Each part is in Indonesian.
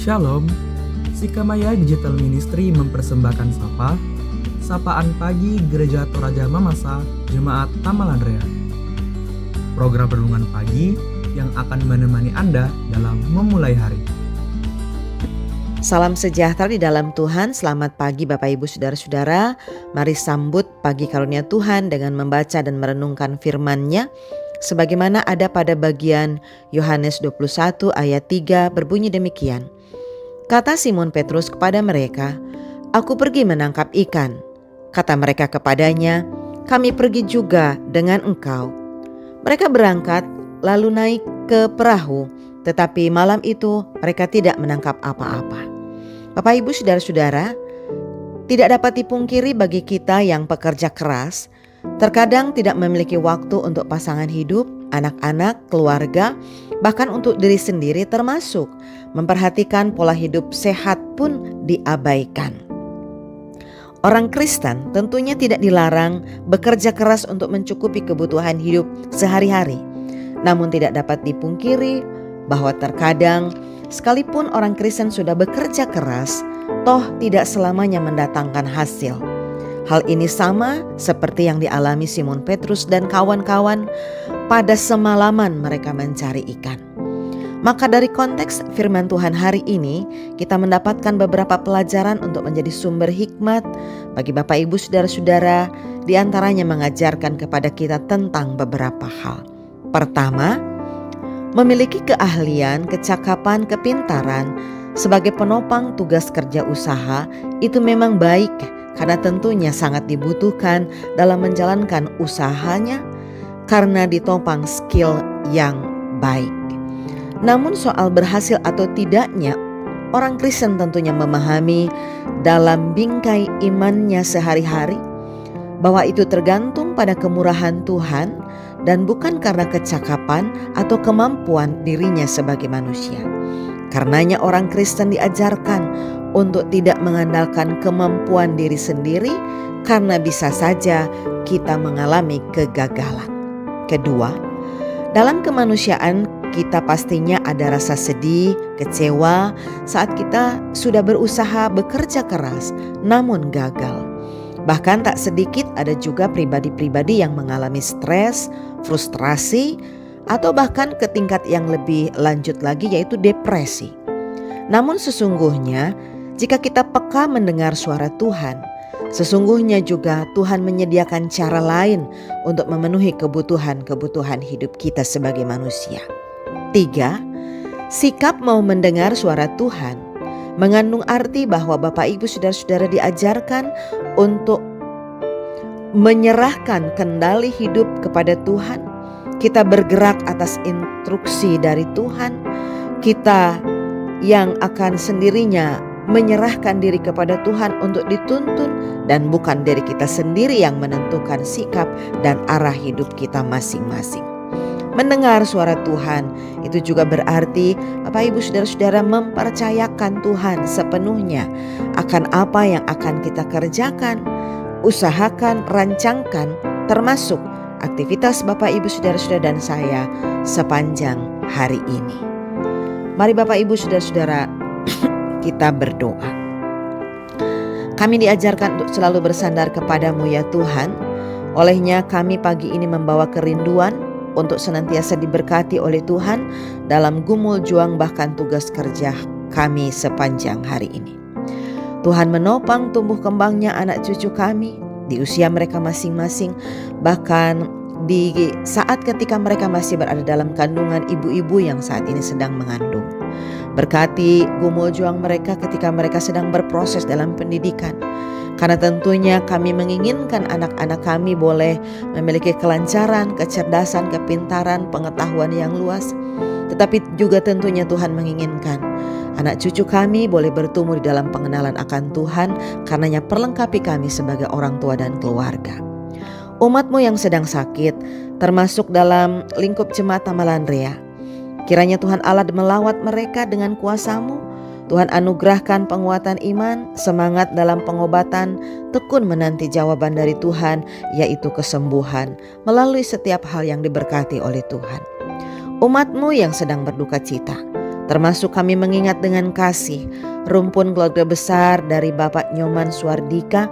Shalom, Sikamaya Digital Ministry mempersembahkan Sapaan Pagi Gereja Toraja Mamasa Jemaat Tamalandrea. Program renungan pagi yang akan menemani Anda dalam memulai hari. Salam sejahtera di dalam Tuhan. Selamat pagi Bapak Ibu Saudara-saudara. Mari sambut pagi karunia Tuhan dengan membaca dan merenungkan firman-Nya sebagaimana ada pada bagian Yohanes 21 ayat 3 berbunyi demikian. Kata Simon Petrus kepada mereka, "Aku pergi menangkap ikan." Kata mereka kepadanya, "Kami pergi juga dengan engkau." Mereka berangkat lalu naik ke perahu, tetapi malam itu mereka tidak menangkap apa-apa. Bapak Ibu Saudara-saudara, tidak dapat dipungkiri bagi kita yang pekerja keras, terkadang tidak memiliki waktu untuk pasangan hidup, anak-anak, keluarga, bahkan untuk diri sendiri, termasuk memperhatikan pola hidup sehat pun diabaikan. Orang Kristen tentunya tidak dilarang bekerja keras untuk mencukupi kebutuhan hidup sehari-hari. Namun tidak dapat dipungkiri bahwa terkadang sekalipun orang Kristen sudah bekerja keras, toh tidak selamanya mendatangkan hasil. Hal ini sama seperti yang dialami Simon Petrus dan kawan-kawan pada semalaman mereka mencari ikan. Maka dari konteks firman Tuhan hari ini, kita mendapatkan beberapa pelajaran untuk menjadi sumber hikmat bagi Bapak Ibu Saudara-saudara, di antaranya mengajarkan kepada kita tentang beberapa hal. Pertama, memiliki keahlian, kecakapan, kepintaran sebagai penopang tugas kerja usaha itu memang baik, karena tentunya sangat dibutuhkan dalam menjalankan usahanya karena ditopang skill yang baik. Namun soal berhasil atau tidaknya, orang Kristen tentunya memahami dalam bingkai imannya sehari-hari bahwa itu tergantung pada kemurahan Tuhan dan bukan karena kecakapan atau kemampuan dirinya sebagai manusia. Karenanya orang Kristen diajarkan untuk tidak mengandalkan kemampuan diri sendiri, karena bisa saja kita mengalami kegagalan. Kedua, dalam kemanusiaan kita pastinya ada rasa sedih, kecewa saat kita sudah berusaha bekerja keras namun gagal. Bahkan tak sedikit ada juga pribadi-pribadi yang mengalami stres, frustrasi, atau bahkan ke tingkat yang lebih lanjut lagi yaitu depresi. Namun sesungguhnya jika kita peka mendengar suara Tuhan, sesungguhnya juga Tuhan menyediakan cara lain untuk memenuhi kebutuhan hidup kita sebagai manusia. 3. Sikap mau mendengar suara Tuhan mengandung arti bahwa Bapak Ibu Saudara-saudara diajarkan untuk menyerahkan kendali hidup kepada Tuhan. Kita bergerak atas instruksi dari Tuhan. Kita yang akan sendirinya menyerahkan diri kepada Tuhan untuk dituntun, dan bukan diri kita sendiri yang menentukan sikap dan arah hidup kita masing-masing. Mendengar suara Tuhan itu juga berarti Bapak Ibu Saudara-saudara mempercayakan Tuhan sepenuhnya akan apa yang akan kita kerjakan, usahakan, rancangkan, termasuk aktivitas Bapak Ibu Saudara-saudara dan saya sepanjang hari ini. Mari Bapak Ibu Saudara-saudara kita berdoa. Kami diajarkan untuk selalu bersandar kepadamu ya Tuhan. Olehnya kami pagi ini membawa kerinduan untuk senantiasa diberkati oleh Tuhan dalam gumul juang bahkan tugas kerja kami sepanjang hari ini. Tuhan menopang tumbuh kembangnya anak cucu kami di usia mereka masing-masing, bahkan di saat ketika mereka masih berada dalam kandungan ibu-ibu yang saat ini sedang mengandung. Berkati gumul juang mereka ketika mereka sedang berproses dalam pendidikan. Karena tentunya kami menginginkan anak-anak kami boleh memiliki kelancaran, kecerdasan, kepintaran, pengetahuan yang luas. Tetapi juga tentunya Tuhan menginginkan anak cucu kami boleh bertumbuh di dalam pengenalan akan Tuhan, karenanya perlengkapi kami sebagai orang tua dan keluarga. Umat-Mu yang sedang sakit, termasuk dalam lingkup jemaat Tamalandrea, kiranya Tuhan Allah melawat mereka dengan kuasa-Mu. Tuhan anugerahkan penguatan iman, semangat dalam pengobatan, tekun menanti jawaban dari Tuhan, yaitu kesembuhan melalui setiap hal yang diberkati oleh Tuhan. Umat-Mu yang sedang berduka cita, Termasuk kami mengingat dengan kasih rumpun keluarga besar dari Bapak Nyoman Suardika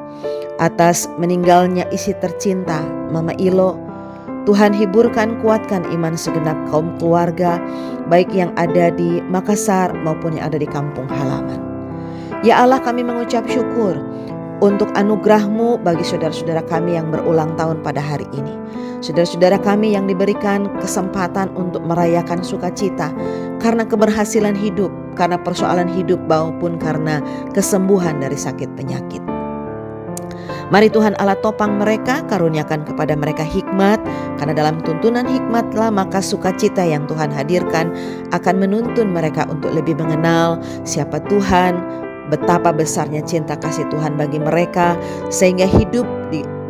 atas meninggalnya isi tercinta Mama Ilo. Tuhan hiburkan, kuatkan iman segenap kaum keluarga, baik yang ada di Makassar maupun yang ada di kampung halaman. Ya Allah, kami mengucap syukur untuk anugerah-Mu bagi saudara-saudara kami yang berulang tahun pada hari ini. Saudara-saudara kami yang diberikan kesempatan untuk merayakan sukacita karena keberhasilan hidup, karena persoalan hidup maupun karena kesembuhan dari sakit penyakit. Mari Tuhan Allah topang mereka, karuniakan kepada mereka hikmat, karena dalam tuntunan hikmatlah maka sukacita yang Tuhan hadirkan akan menuntun mereka untuk lebih mengenal siapa Tuhan, betapa besarnya cinta kasih Tuhan bagi mereka, sehingga hidup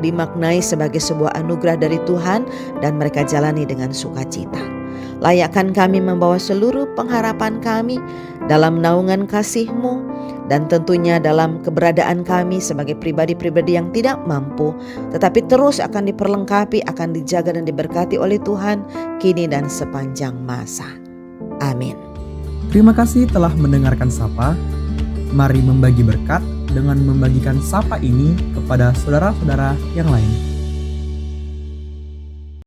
dimaknai sebagai sebuah anugerah dari Tuhan dan mereka jalani dengan sukacita. Layakkan kami membawa seluruh pengharapan kami dalam naungan kasih-Mu, dan tentunya dalam keberadaan kami sebagai pribadi-pribadi yang tidak mampu, tetapi terus akan diperlengkapi, akan dijaga dan diberkati oleh Tuhan kini dan sepanjang masa. Amin. Terima kasih telah mendengarkan Sapa. Mari membagi berkat dengan membagikan Sapa ini kepada saudara-saudara yang lain.